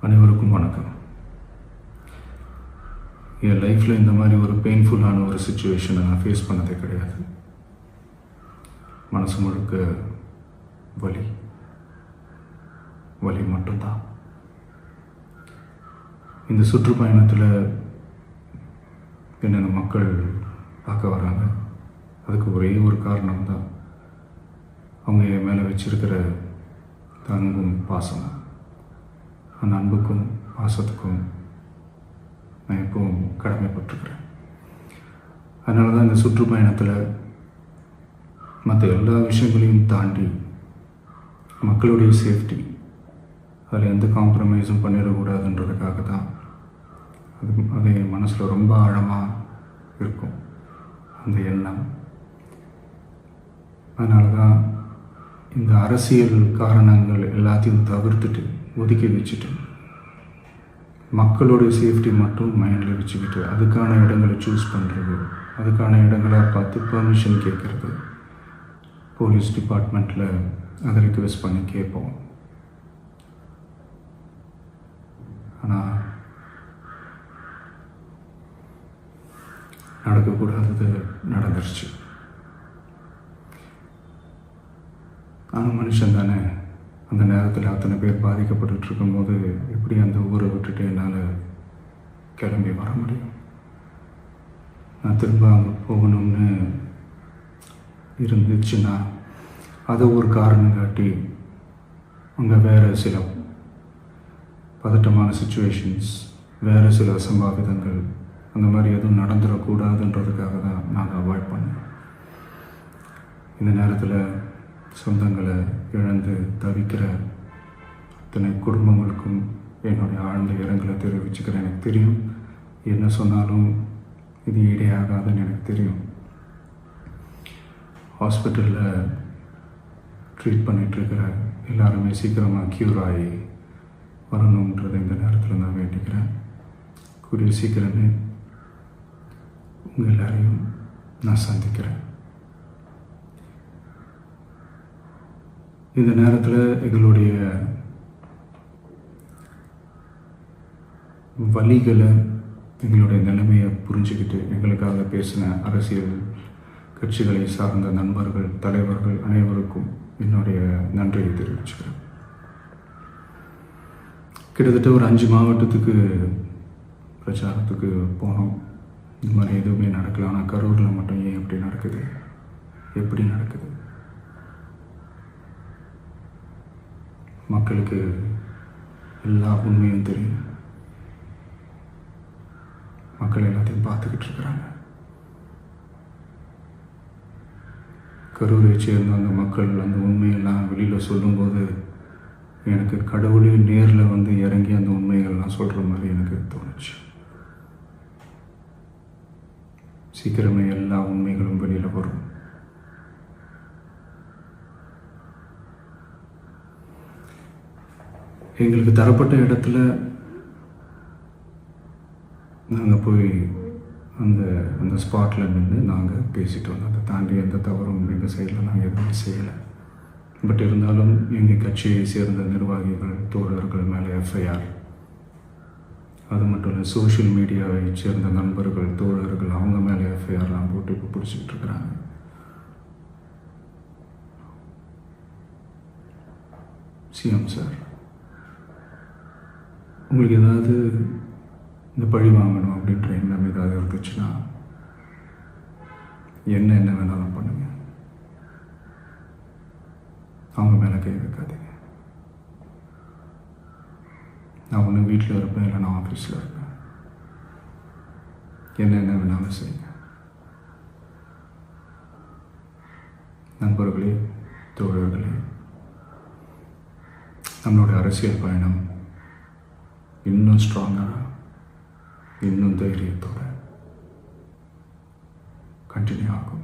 அனைவருக்கும் வணக்கம். என் லைஃப்பில் இந்த மாதிரி ஒரு பெயின்ஃபுல்லான ஒரு சுச்சுவேஷனை நான் ஃபேஸ் பண்ணதே கிடையாது. மனசு முழுக்க வலி வலி மட்டும்தான். இந்த சுற்றுப்பயணத்தில் என்னென்ன மக்கள் பார்க்க வராங்க, அதுக்கு ஒரே ஒரு காரணம் தான் அவங்க என் மேலே வச்சிருக்கிற அன்பும் பாசம். அந்த அன்புக்கும் பாசத்துக்கும் நான் எப்பவும் கடமைப்பட்டிருக்கிறேன். அதனால தான் இந்த சுற்றுப்பயணத்தில் மற்ற எல்லா விஷயங்களையும் தாண்டி மக்களுடைய சேஃப்டி, அதில் எந்த காம்ப்ரமைஸும் பண்ணிடக்கூடாதுன்றதுக்காக தான் அது என் மனசில் ரொம்ப ஆழமாக இருக்கும் அந்த எண்ணம். அதனால தான் இந்த அரசியல் காரணங்கள் எல்லாத்தையும் தவிர்த்துட்டு ஒதுக்கி வச்சுட்டு மக்களோட சேஃப்டி மட்டும் மைண்டில் வச்சுக்கிட்டு அதுக்கான இடங்களை சூஸ் பண்ணுறது, அதுக்கான இடங்களை பார்த்து பெர்மிஷன் கேட்குறது, போலீஸ் டிபார்ட்மெண்ட்டில் அதை ரிக்வெஸ்ட் பண்ணி கேட்போம். ஆனால் நடக்கக்கூடாதது நடந்துருச்சு. நானும் மனுஷன் தானே. அந்த நேரத்தில் அத்தனை பேர் பாதிக்கப்பட்டு இருக்கும்போது எப்படி அந்த ஊரை விட்டுட்டு என்னால் கிளம்பி வர முடியும்? நான் திரும்ப அங்கே போகணும்னு இருந்துச்சுன்னா அதை ஒரு காரணம் காட்டி அங்கே வேறு சில பதட்டமான சுச்சுவேஷன்ஸ், வேறு சில அசம்பாவிதங்கள் அந்த மாதிரி எதுவும் நடந்துடக்கூடாதுன்றதுக்காக தான் நான் அவாய்ட் பண்ணேன். இந்த நேரத்தில் சொந்தங்களை இழந்து தவிக்கிற அத்தனை குடும்பங்களுக்கும் என்னுடைய ஆழ்ந்த இரங்கலை தெரிவிச்சுக்கிறேன். எனக்கு தெரியும், என்ன சொன்னாலும் இது ஈடேயாகாதுன்னு எனக்கு தெரியும். ஹாஸ்பிட்டலில் ட்ரீட் பண்ணிகிட்ருக்கிற எல்லாருமே சீக்கிரமாக க்யூர் ஆகி வரணுன்றதை இந்த நேரத்தில் நான் வேண்டிக்கிறேன். கூடிய சீக்கிரமே உங்கள் எல்லாரையும் நான் சந்திக்கிறேன். இந்த நேரத்தில் எங்களுடைய வலிகளை, எங்களுடைய நிலைமையை புரிஞ்சுக்கிட்டு எங்களுக்காக பேசின அரசியல் கட்சிகளை சார்ந்த நண்பர்கள், தலைவர்கள் அனைவருக்கும் என்னுடைய நன்றியை தெரிவிச்சுக்கிறேன். கிட்டத்தட்ட ஒரு 5 மாவட்டத்துக்கு பிரச்சாரத்துக்கு போனோம். இந்த மாதிரி எதுவுமே நடக்கல. ஆனால் கரூரில் மட்டும் ஏன் எப்படி நடக்குது, எப்படி நடக்குது? மக்களுக்கு எல்லா உண்மையும் தெரியும். மக்கள் எல்லாத்தையும் பார்த்துக்கிட்டு இருக்கிறாங்க. கரூரை சேர்ந்த அந்த மக்கள் அந்த உண்மையெல்லாம் வெளியில் சொல்லும்போது எனக்கு கடவுளே நேரில் வந்து இறங்கி அந்த உண்மைகள்லாம் சொல்கிற மாதிரி எனக்கு தோணுச்சு. சீக்கிரமே எல்லா உண்மைகளும் வெளியில் வரும். எங்களுக்கு தரப்பட்ட இடத்துல நாங்கள் போய் அந்த ஸ்பாட்டில் நின்று நாங்கள் பேசிட்டு வந்தோம். அதை தாண்டி எந்த தவறும் எங்கள் சைடில் நாங்கள் எதுவுமே செய்யலை. பட் இருந்தாலும் எங்கள் கட்சியை சேர்ந்த நிர்வாகிகள், தோழர்கள் மேலே எஃப்ஐஆர், அது மட்டும் இல்லை சோஷியல் மீடியாவை சேர்ந்த நண்பர்கள், தோழர்கள் அவங்க மேலே எஃப்ஐஆர்லாம் போட்டு இப்போ பிடிச்சிக்கிட்டு இருக்கிறாங்க. சிஎம் சார், உங்களுக்கு ஏதாவது இந்த பழி வாங்கணும் அப்படின்ற எண்ணம் ஏதாவது இருந்துச்சுன்னா என்ன வேணாலும் பண்ணுங்க. அவங்க மேலே கை வைக்காதீங்க. நான் ஒன்று வீட்டில் இருப்பேன், இல்லை நான் ஆஃபீஸில் இருப்பேன். என்ன வேணாலும் செய்யுங்க. நண்பர்களே, தோழர்களே, நம்மளோட அரசியல் பயணம் இன்னும் ஸ்ட்ராங்காக, இன்னும் தைரியத்தோட கண்டினியூ ஆகும்.